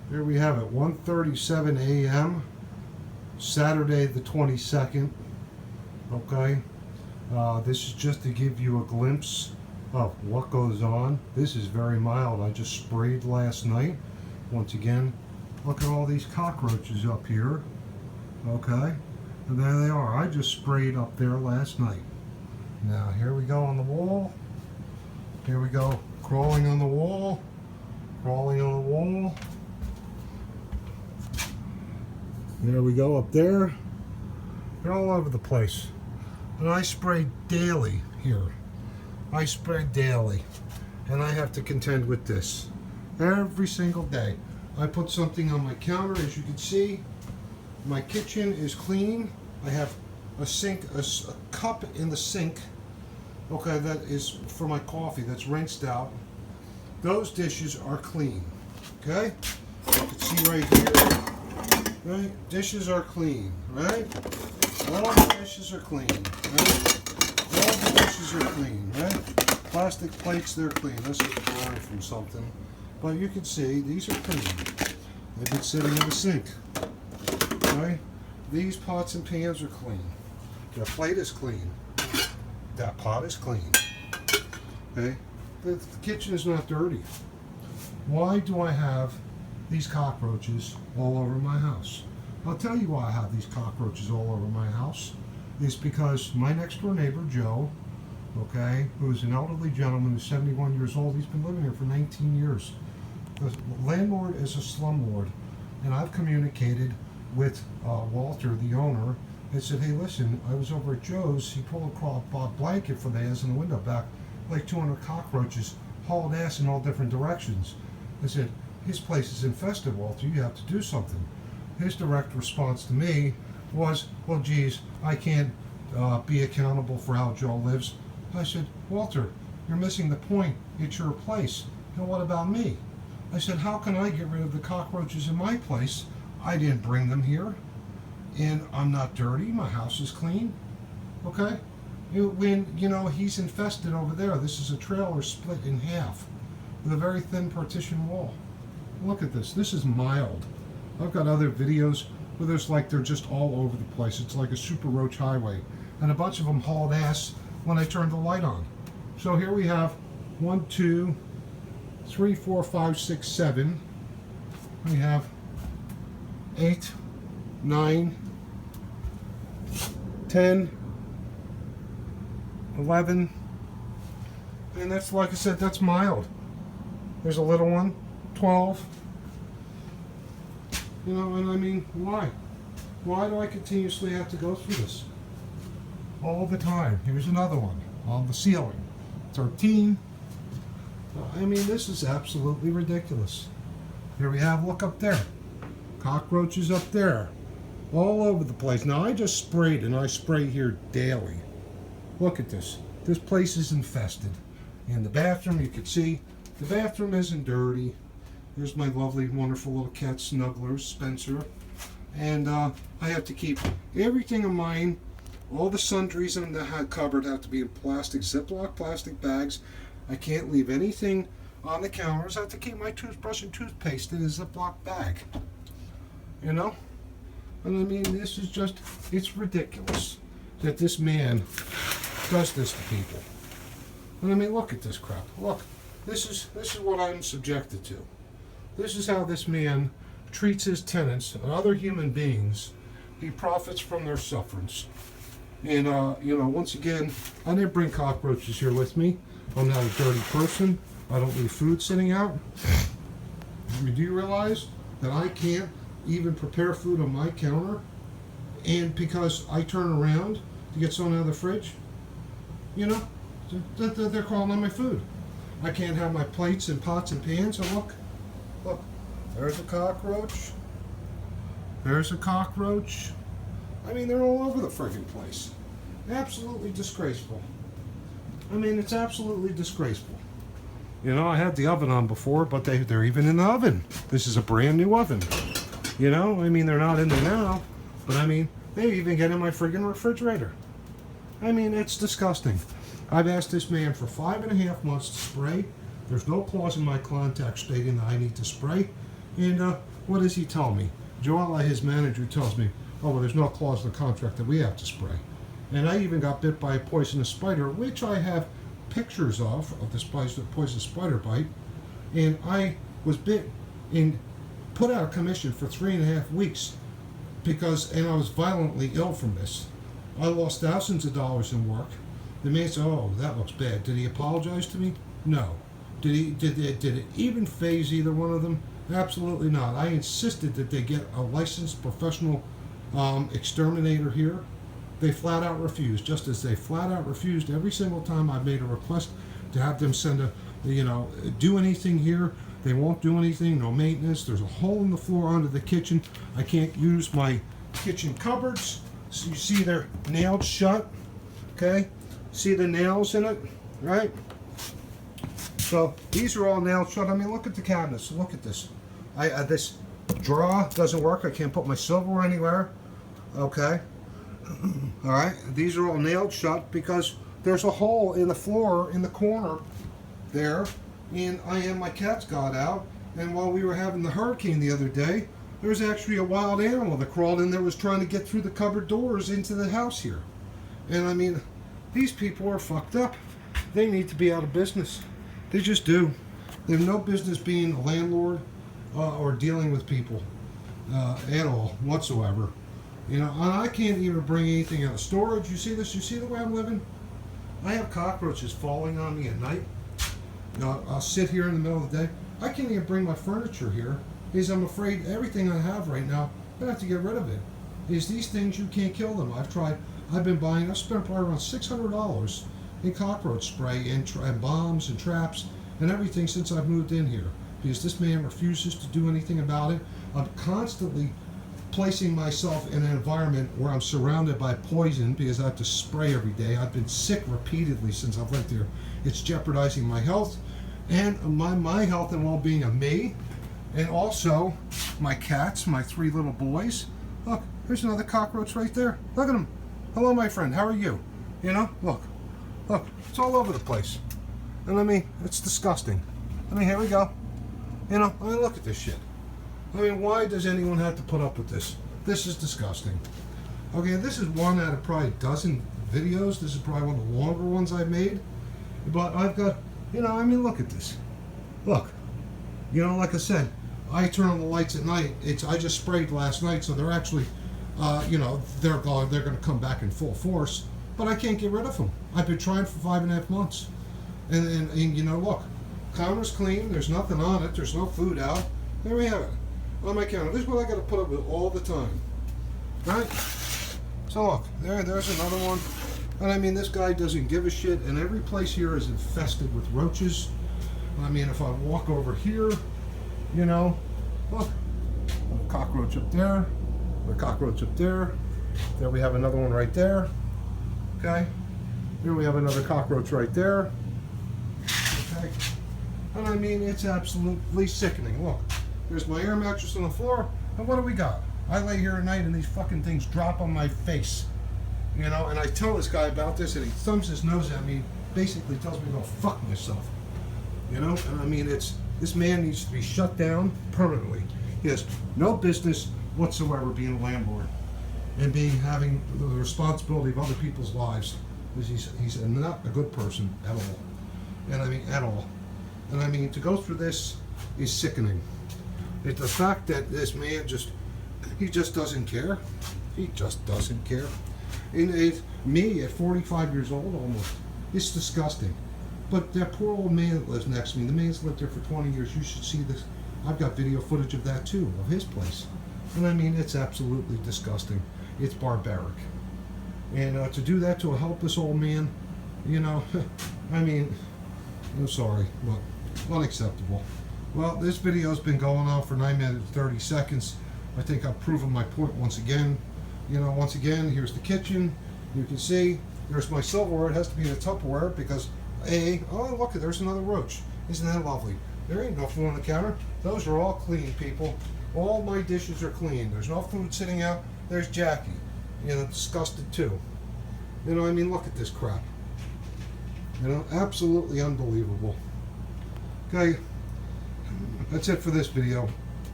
Here we have it, 1:37 a.m. Saturday the 22nd. Okay, this is just to give you a glimpse of what goes on. This is very mild. I just sprayed last night. Once again, look at all these cockroaches up here. Okay, and there they are. I just sprayed up there last night. Now here we go on the wall. Here we go, crawling on the wall, crawling on the wall. There we go up there. They're all over the place. And I spray daily here. I spray daily. And I have to contend with this every single day. I put something on my counter, as you can see. My kitchen is clean. I have a sink, a cup in the sink. Okay, that is for my coffee, that's rinsed out. Those dishes are clean. Okay? You can see right here. Right? Dishes are clean, right? All the dishes are clean, right? All the dishes are clean, right? Plastic plates, they're clean. This is borrowed from something. But you can see, these are clean. They've been sitting in the sink, right? These pots and pans are clean. That plate is clean. That pot is clean. Okay? The kitchen is not dirty. Why do I have these cockroaches all over my house? I'll tell you why I have these cockroaches all over my house. It's because my next door neighbor, Joe, okay, who's an elderly gentleman who's 71 years old, he's been living here for 19 years. The landlord is a slumlord, and I've communicated with Walter, the owner, and said, hey, listen, I was over at Joe's, he pulled a blanket for the ass in the window back, like 200 cockroaches, hauled ass in all different directions. I said, his place is infested, Walter, you have to do something. His direct response to me was, well, geez, I can't be accountable for how Joe lives. I said, Walter, you're missing the point. It's your place. And what about me? I said, how can I get rid of the cockroaches in my place? I didn't bring them here. And I'm not dirty. My house is clean. Okay? When, you know, he's infested over there. This is a trailer split in half with a very thin partition wall. Look at this. This is mild. I've got other videos where there's like they're just all over the place. It's like a super roach highway. And a bunch of them hauled ass when I turned the light on. So here we have 1, 2, 3, 4, 5, 6, 7. We have 8, 9, 10, 11. And that's, like I said, that's mild. There's a little one, 12. You know, and I mean, why? Why do I continuously have to go through this? All the time. Here's another one on the ceiling. 13. I mean, this is absolutely ridiculous. Here we have, look up there. Cockroaches up there. All over the place. Now, I just sprayed, and I spray here daily. Look at this. This place is infested. In the bathroom, you can see, the bathroom isn't dirty. There's my lovely, wonderful little cat snuggler, Spencer. And I have to keep everything of mine, all the sundries in the cupboard have to be in plastic, Ziploc plastic bags. I can't leave anything on the counters. I have to keep my toothbrush and toothpaste in a Ziploc bag. You know? And I mean, this is just, it's ridiculous that this man does this to people. And I mean, look at this crap. Look, this is what I'm subjected to. This is how this man treats his tenants and other human beings. He profits from their sufferance. And, you know, once again, I didn't bring cockroaches here with me. I'm not a dirty person. I don't leave food sitting out. I mean, do you realize that I can't even prepare food on my counter? And because I turn around to get something out of the fridge, you know, they're calling on my food. I can't have my plates and pots and pans. And look, there's a cockroach. There's a cockroach. I mean, they're all over the friggin' place. Absolutely disgraceful. I mean, it's absolutely disgraceful. You know, I had the oven on before, but they're even in the oven. This is a brand new oven. You know, I mean, they're not in there now, but I mean, they even get in my friggin' refrigerator. I mean, it's disgusting. I've asked this man for 5.5 months to spray. There's no clause in my contract stating that I need to spray. And what does he tell me? Joella, his manager, tells me, oh, well, there's no clause in the contract that we have to spray. And I even got bit by a poisonous spider, which I have pictures of this poisonous spider bite. And I was bit and put out of commission for 3.5 weeks and I was violently ill from this. I lost thousands of dollars in work. The man said, oh, that looks bad. Did he apologize to me? No. Did it even phase either one of them? Absolutely not. I insisted that they get a licensed professional exterminator here. They flat out refused, just as they flat out refused every single time I made a request to have them send do anything here. They won't do anything, no maintenance. There's a hole in the floor under the kitchen. I can't use my kitchen cupboards. So you see they're nailed shut, okay? See the nails in it, right? So these are all nailed shut. I mean, look at the cabinets. Look at this. This drawer doesn't work. I can't put my silverware anywhere, okay? All right, these are all nailed shut because there's a hole in the floor in the corner there, and my cats got out, and while we were having the hurricane the other day, there was actually a wild animal that crawled in there, was trying to get through the cupboard doors into the house here. And I mean, these people are fucked up. They need to be out of business. They just do. They have no business being a landlord or dealing with people at all whatsoever. You know, and I can't even bring anything out of storage. You see this? You see the way I'm living? I have cockroaches falling on me at night. You know, I'll sit here in the middle of the day. I can't even bring my furniture here because I'm afraid everything I have right now, I have to get rid of it. Because these things, you can't kill them. I've spent probably around $600 in cockroach spray and bombs and traps and everything since I've moved in here. Because this man refuses to do anything about it. I'm constantly placing myself in an environment where I'm surrounded by poison because I have to spray every day. I've been sick repeatedly since I've lived here. It's jeopardizing my health and my health and well-being of me, and also my cats, my 3 little boys. Look, there's another cockroach right there. Look at him. Hello, my friend. How are you? You know, look, it's all over the place. And I mean, it's disgusting. I mean, here we go. You know, I mean, look at this shit. I mean, why does anyone have to put up with this? This is disgusting. Okay, this is one out of probably a dozen videos. This is probably one of the longer ones I've made. But I've got, you know, I mean, look at this. Look. You know, like I said, I turn on the lights at night. I just sprayed last night, so they're actually, you know, they're going to come back in full force. But I can't get rid of them. I've been trying for 5.5 months. And you know, look. Counter's clean. There's nothing on it. There's no food out. There we have it. On my counter. This is what I got to put up with all the time. Right? So look, there's another one. And I mean, this guy doesn't give a shit, and every place here is infested with roaches. I mean, if I walk over here, you know, look, a cockroach up there, a cockroach up there. There we have another one right there. Okay. Here we have another cockroach right there. Okay. And I mean, it's absolutely sickening. Look. There's my air mattress on the floor, and what do we got? I lay here at night and these fucking things drop on my face. You know, and I tell this guy about this and he thumbs his nose at me, basically tells me to go fuck myself. You know, and I mean, this man needs to be shut down permanently. He has no business whatsoever being a landlord and having the responsibility of other people's lives. Because he's not a good person at all. And I mean, at all. And I mean, to go through this is sickening. It's the fact that this man he just doesn't care. He just doesn't care. And me at 45 years old almost, it's disgusting. But that poor old man that lives next to me, the man's lived there for 20 years, you should see this. I've got video footage of that too, of his place. And I mean, it's absolutely disgusting. It's barbaric. And to do that to a helpless old man, you know, I mean, I'm sorry, but unacceptable. Well, this video has been going on for 9 minutes and 30 seconds. I think I've proven my point once again. You know, once again, here's the kitchen. You can see there's my silverware. It has to be in a Tupperware because oh, look, there's another roach. Isn't that lovely? There ain't no food on the counter. Those are all clean, people. All my dishes are clean. There's no food sitting out. There's Jackie. You know, disgusted too. You know, I mean, look at this crap. You know, absolutely unbelievable. Okay. That's it for this video.